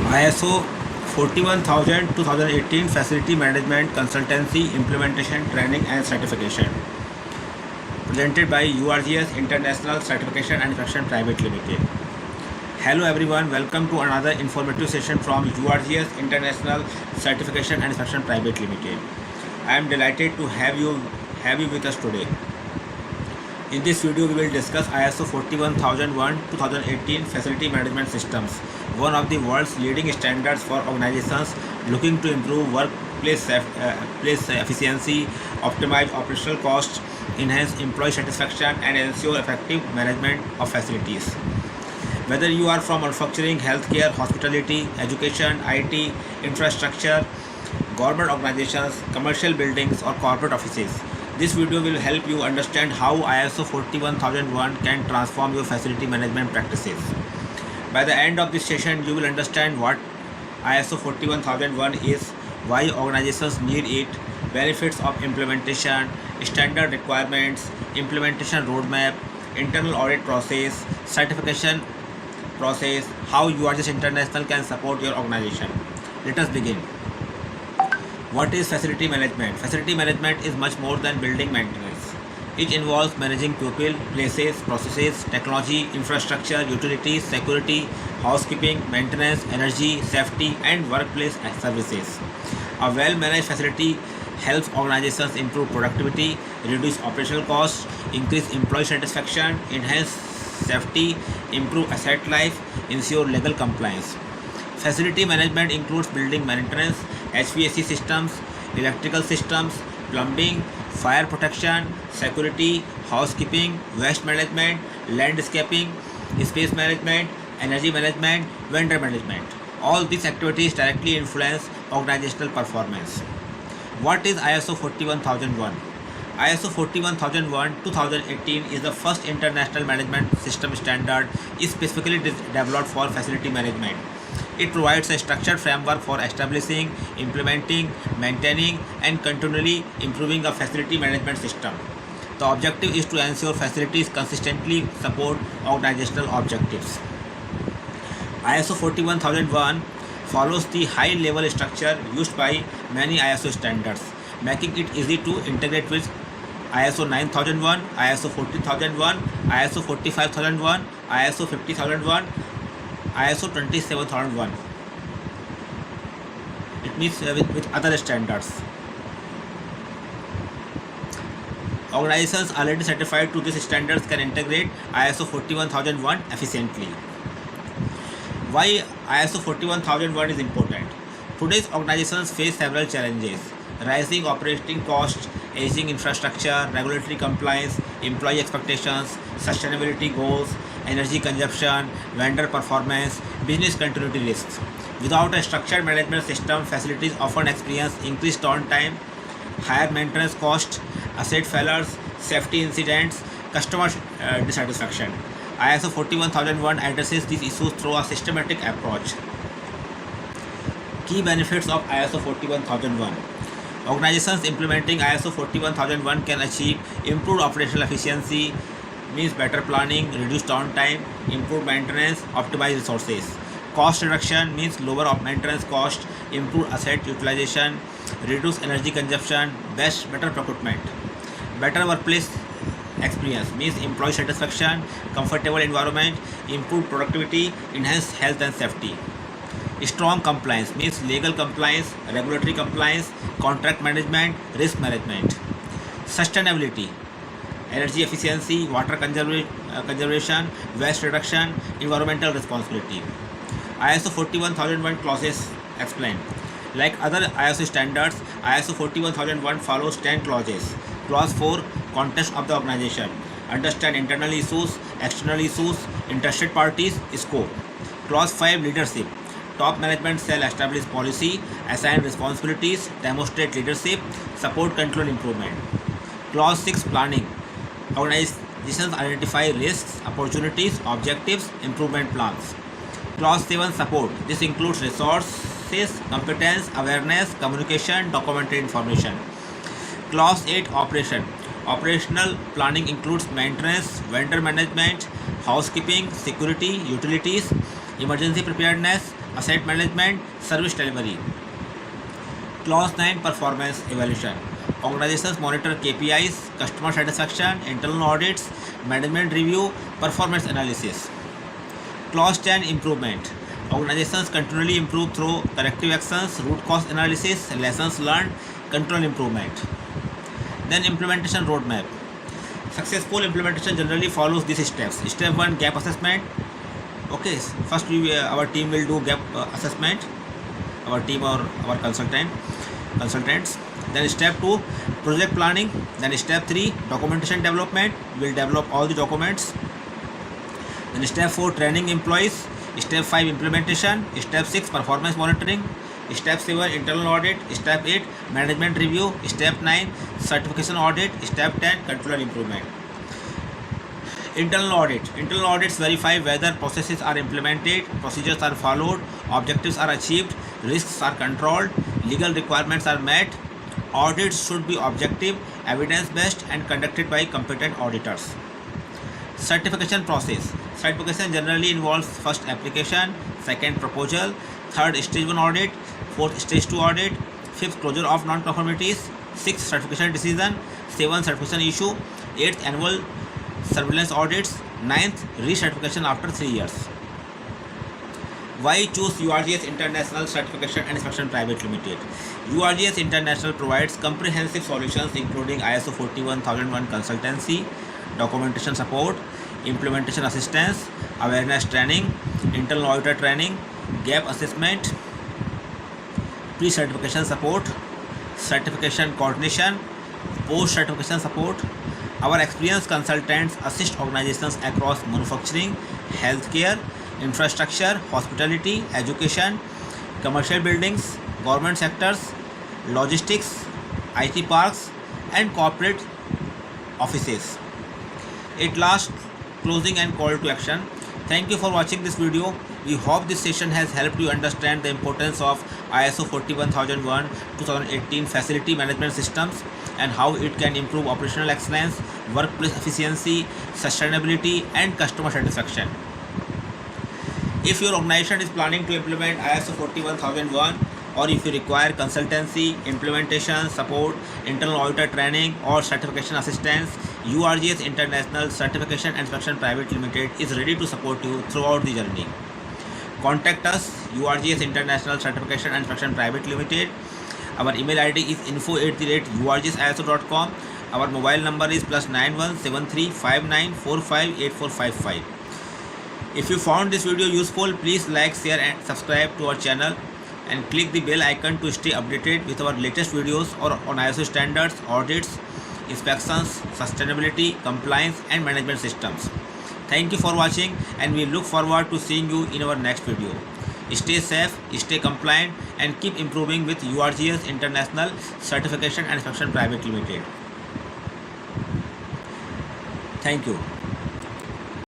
ISO 41000 2018 Facility Management Consultancy Implementation Training and Certification, presented by URGS International Certification and Inspection Private Limited. Hello everyone, welcome to another informative session from URGS International Certification and Inspection Private Limited. I am delighted to have you with us today. In this video, we will discuss ISO 41001-2018 Facility Management Systems, one of the world's leading standards for organizations looking to improve workplace place efficiency, optimize operational costs, enhance employee satisfaction, and ensure effective management of facilities. Whether you are from manufacturing, healthcare, hospitality, education, IT, infrastructure, government organizations, commercial buildings, or corporate offices, this video will help you understand how ISO 41001 can transform your facility management practices. By the end of this session, you will understand what ISO 41001 is, why organizations need it, benefits of implementation, standard requirements, implementation roadmap, internal audit process, certification process, how URGS International can support your organization. Let us begin. What is facility management? Facility management is much more than building maintenance. It involves managing people, places, processes, technology, infrastructure, utilities, security, housekeeping, maintenance, energy, safety, and workplace services. A well-managed facility helps organizations improve productivity, reduce operational costs, increase employee satisfaction, enhance safety, improve asset life, ensure legal compliance. Facility management includes building maintenance, HVAC systems, electrical systems, plumbing, fire protection, security, housekeeping, waste management, landscaping, space management, energy management, vendor management. All these activities directly influence organizational performance. What is ISO 41001? ISO 41001-2018 is the first international management system standard specifically developed for facility management. It provides a structured framework for establishing, implementing, maintaining, and continually improving a facility management system. The objective is to ensure facilities consistently support organizational objectives. ISO 41001 follows the high-level structure used by many ISO standards, making it easy to integrate with ISO 9001, ISO 14001, ISO 45001, ISO 50001, ISO 27001. It means with other standards. Organizations already certified to these standards can integrate ISO 41001 efficiently. Why ISO 41001 is important? Today's organizations face several challenges: rising operating costs, aging infrastructure, regulatory compliance, employee expectations, sustainability goals, energy consumption, vendor performance, business continuity risks. Without a structured management system, facilities often experience increased downtime, higher maintenance costs, asset failures, safety incidents, customer dissatisfaction. ISO 41001 addresses these issues through a systematic approach. Key benefits of ISO 41001. Organizations implementing ISO 41001 can achieve improved operational efficiency, means better planning, reduced downtime, improved maintenance, optimized resources. Cost reduction means lower maintenance cost, improved asset utilization, reduced energy consumption, better procurement. Better workplace experience means employee satisfaction, comfortable environment, improved productivity, enhanced health and safety. Strong compliance means legal compliance, regulatory compliance, contract management, risk management. Sustainability, energy efficiency, water conservation, waste reduction, environmental responsibility. ISO 41001 clauses explain. Like other ISO standards, ISO 41001 follows 10 clauses. Clause 4, context of the organization. Understand internal issues, external issues, interested parties, scope. Clause 5, leadership. Top management shall establish policy, assign responsibilities, demonstrate leadership, support control improvement. Clause 6, planning. Organizations identify risks, opportunities, objectives, improvement plans. Clause 7, support. This includes resources, competence, awareness, communication, documented information. Clause 8, operation. Operational planning includes maintenance, vendor management, housekeeping, security, utilities, emergency preparedness, asset management, service delivery. Clause 9 performance evaluation. Organizations monitor KPIs, customer satisfaction, internal audits, management review, performance analysis. Clause 10 improvement. Organizations continually improve through corrective actions, root cause analysis, lessons learned, control improvement. Then implementation roadmap. Successful implementation generally follows these steps. Step 1 gap assessment. Okay, first our team will do gap assessment, our team or our consultants. Then step 2 project planning. Then step 3 documentation development. We will develop all the documents. Then step 4 training employees. Step 5 implementation. Step 6 performance monitoring. Step 7 internal audit. Step 8 management review. Step 9 certification audit. Step 10 control improvement. Internal audit. Internal audits verify whether processes are implemented, procedures are followed, objectives are achieved, risks are controlled, legal requirements are met. Audits should be objective, evidence-based and conducted by competent auditors. Certification process. Certification generally involves first application, second proposal, third stage 1 audit, fourth stage 2 audit, fifth closure of non-conformities, sixth certification decision, seventh certification issue, eighth annual surveillance audits, ninth recertification after 3 years. Why choose URGS International Certification and Inspection Private Limited? URGS International provides comprehensive solutions including ISO 41001 consultancy, documentation support, implementation assistance, awareness training, internal auditor training, gap assessment, pre-certification support, certification coordination, post-certification support. Our experienced consultants assist organizations across manufacturing, healthcare, infrastructure, hospitality, education, commercial buildings, government sectors, logistics, IT parks, and corporate offices. At last, closing and call to action. Thank you for watching this video. We hope this session has helped you understand the importance of ISO 41001-2018 facility management systems and how it can improve operational excellence, workplace efficiency, sustainability, and customer satisfaction. If your organization is planning to implement ISO 41001, or if you require consultancy, implementation support, internal auditor training, or certification assistance, URGS International Certification and Inspection Private Limited is ready to support you throughout the journey. Contact us, URGS International Certification and Inspection Private Limited. Our email ID is info@urgsiso.com. Our mobile number is +91 73 59 45 8455. If you found this video useful, please like, share and subscribe to our channel and click the bell icon to stay updated with our latest videos or on ISO standards, audits, inspections, sustainability, compliance and management systems. Thank you for watching and we look forward to seeing you in our next video. Stay safe, stay compliant and keep improving with URGS International Certification and Inspection Private Limited. Thank you.